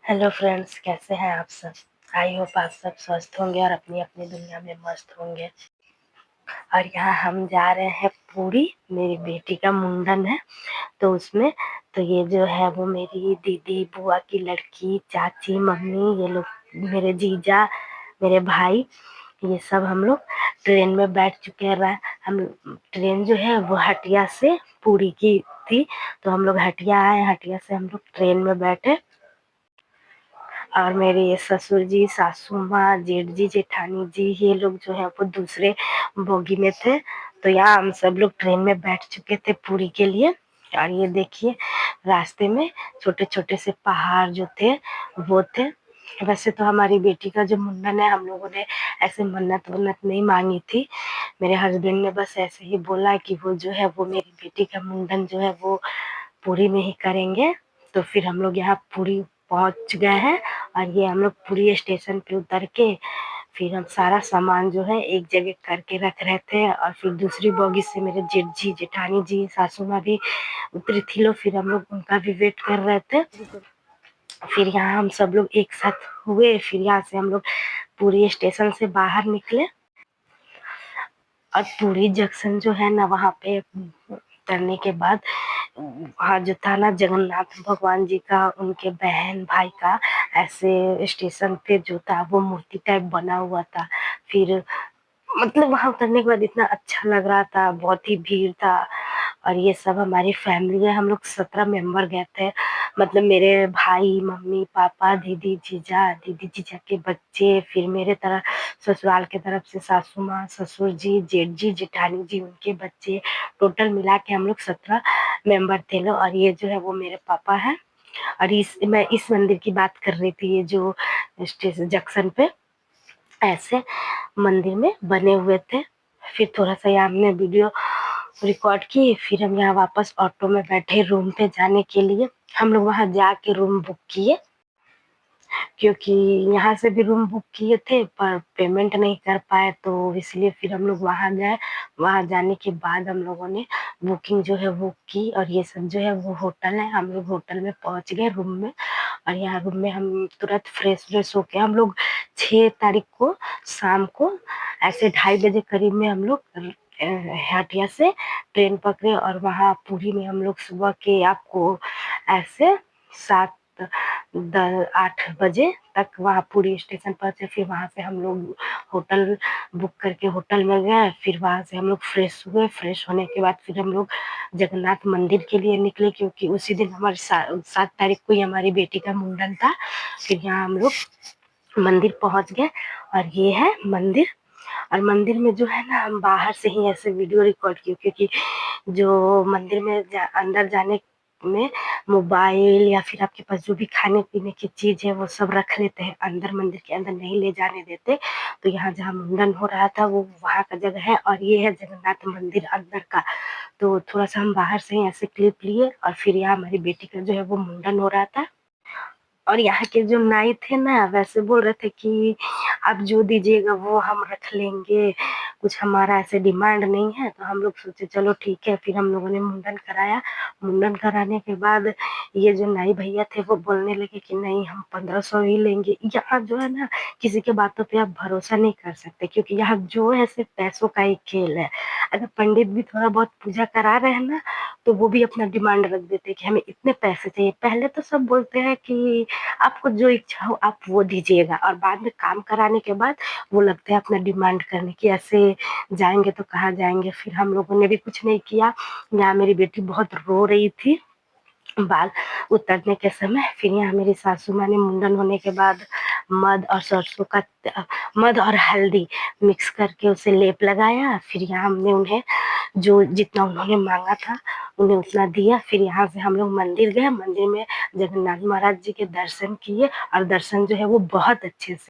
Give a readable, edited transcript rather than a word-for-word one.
Hello friends, कैसे हैं आप सब। आई होप आप सब स्वस्थ होंगे और अपनी अपनी दुनिया में मस्त होंगे। और यहाँ हम जा रहे हैं पुरी। मेरी बेटी का मुंडन है तो उसमें तो ये जो है वो मेरी दीदी, बुआ की लड़की, चाची, मम्मी, ये लोग मेरे जीजा, मेरे भाई, ये सब हम लोग ट्रेन में बैठ चुके हैं। हम ट्रेन जो है वो हटिया से पुरी की थी, तो हम लोग हटिया आए। हटिया से हम लोग ट्रेन में बैठे और मेरे ये ससुर जी, सासू माँ, जेठ जी, जेठानी जी, ये लोग जो है वो दूसरे बोगी में थे। तो यहाँ हम सब लोग ट्रेन में बैठ चुके थे पुरी के लिए। और ये देखिए, रास्ते में छोटे छोटे से पहाड़ जो थे वो थे। वैसे तो हमारी बेटी का जो मुंडन है, हम लोगों ने ऐसे मन्नत वन्नत नहीं मांगी थी। मेरे हस्बैंड ने बस ऐसे ही बोला कि वो जो है वो मेरी बेटी का मुंडन जो है वो पुरी में ही करेंगे। तो फिर हम लोग यहाँ पुरी पहुंच गए हैं। और ये हम लोग पुरी स्टेशन पे उतर के फिर हम सारा सामान जो है एक जगह करके रख रहे थे। और फिर दूसरी बोगी से मेरे जेठ जी, जेठानी जी, सासू माँ भी उतरी थी लोग। फिर हम लोग उनका भी वेट कर रहे थे। फिर यहाँ हम सब लोग एक साथ हुए। फिर यहाँ से हम लोग पुरी स्टेशन से बाहर निकले और पुरी जंक्शन जो है ना, वहाँ पे उतरने के बाद वहाँ जो था ना, जगन्नाथ भगवान जी का, उनके बहन भाई का ऐसे स्टेशन पे जो था वो मूर्ति टाइप बना हुआ था। फिर मतलब वहां उतरने के बाद इतना अच्छा लग रहा था, बहुत ही भीड़ था। और ये सब हमारी फैमिली है, हम लोग 17 मेंबर गए थे। मतलब मेरे भाई, मम्मी, पापा, दीदी, जीजा, दीदी जीजा के बच्चे, फिर मेरे तरफ ससुराल के तरफ से सासू माँ, ससुर जी, जेठ जी, जेठानी जी, उनके बच्चे, टोटल मिला के हम लोग 17 मेंबर थे लोग। और ये जो है वो मेरे पापा है। और मैं इस मंदिर की बात कर रही थी, ये जो स्टेशन जंक्शन पे ऐसे मंदिर में बने हुए थे। फिर थोड़ा सा यहाँ हमने वीडियो रिकॉर्ड की। फिर हम यहाँ वापस ऑटो में बैठे रूम पे जाने के लिए। हम लोग वहां जाके रूम बुक किए, क्योंकि यहाँ से भी रूम बुक किए थे पर पेमेंट नहीं कर पाए, तो इसलिए फिर हम लोग वहां गए। वहां जाने के बाद हम लोगों ने बुकिंग जो है वो की। और ये सब जो है वो होटल है। हम लोग होटल में पहुंच गए, रूम में। और यहाँ रूम में हम तुरंत फ्रेश व्रेश होके हम लोग 6 तारीख को शाम को ऐसे 2:30 बजे करीब में हम लोग हटिया से ट्रेन पकड़े। और वहाँ पुरी में हम लोग सुबह के आपको ऐसे 8 बजे तक वहाँ पुरी स्टेशन पहुंचे। फिर वहां से हम लोग होटल बुक करके होटल में गए। फिर वहां से हम लोग फ्रेश हुए। फ्रेश होने के बाद फिर हम लोग जगन्नाथ मंदिर के लिए निकले, क्योंकि उसी दिन हमारी 7 तारीख को ही हमारी बेटी का मुंडन था। फिर यहाँ हम लोग मंदिर पहुंच गए। और ये है मंदिर। और मंदिर में जो है ना, हम बाहर से ही ऐसे वीडियो रिकॉर्ड किए, क्योंकि जो मंदिर में अंदर जाने में मोबाइल या फिर आपके पास जो भी खाने पीने की चीज है वो सब रख लेते हैं अंदर, मंदिर के अंदर नहीं ले जाने देते। तो यहाँ जहाँ मुंडन हो रहा था वो वहाँ का जगह है। और ये है जगन्नाथ मंदिर अंदर का। तो थोड़ा सा हम बाहर से ही ऐसे क्लिप लिए। और फिर यहाँ हमारी बेटी का जो है वो मुंडन हो रहा था। और यहाँ के जो नाई थे ना, वैसे बोल रहे थे कि आप जो दीजिएगा वो हम रख लेंगे, कुछ हमारा ऐसे डिमांड नहीं है। तो हम लोग सोचे चलो ठीक है। फिर हम लोगों ने मुंडन कराया। मुंडन कराने के बाद ये जो नाई भैया थे वो बोलने लगे कि नहीं, हम 1500 ही लेंगे। यहाँ जो है ना, किसी के बातों पे आप भरोसा नहीं कर सकते, क्योंकि यहाँ जो है सिर्फ पैसों का ही खेल है। अगर पंडित भी थोड़ा बहुत पूजा करा रहे हैं ना, तो वो भी अपना डिमांड रख देते हैं कि हमें इतने पैसे चाहिए। पहले तो सब बोलते हैं कि आपको जो इच्छा हो आप वो दीजिएगा, और बाद में काम कराने के बाद वो लगते हैं अपना डिमांड करने की, ऐसे जाएंगे तो कहाँ जाएंगे। फिर हम लोगों ने भी कुछ नहीं किया। यहाँ मेरी बेटी बहुत रो रही थी बाल उतरने के समय। फिर यहाँ मेरी सासू माँ ने मुंडन होने के बाद मध और सरसों का मध और हल्दी मिक्स करके उसे लेप लगाया। फिर यहाँ हमने उन्हें जो जितना उन्होंने मांगा था उन्हें उतना दिया। फिर यहाँ से हम लोग मंदिर गए। मंदिर में जगन्नाथ महाराज जी के दर्शन किए, और दर्शन जो है वो बहुत अच्छे से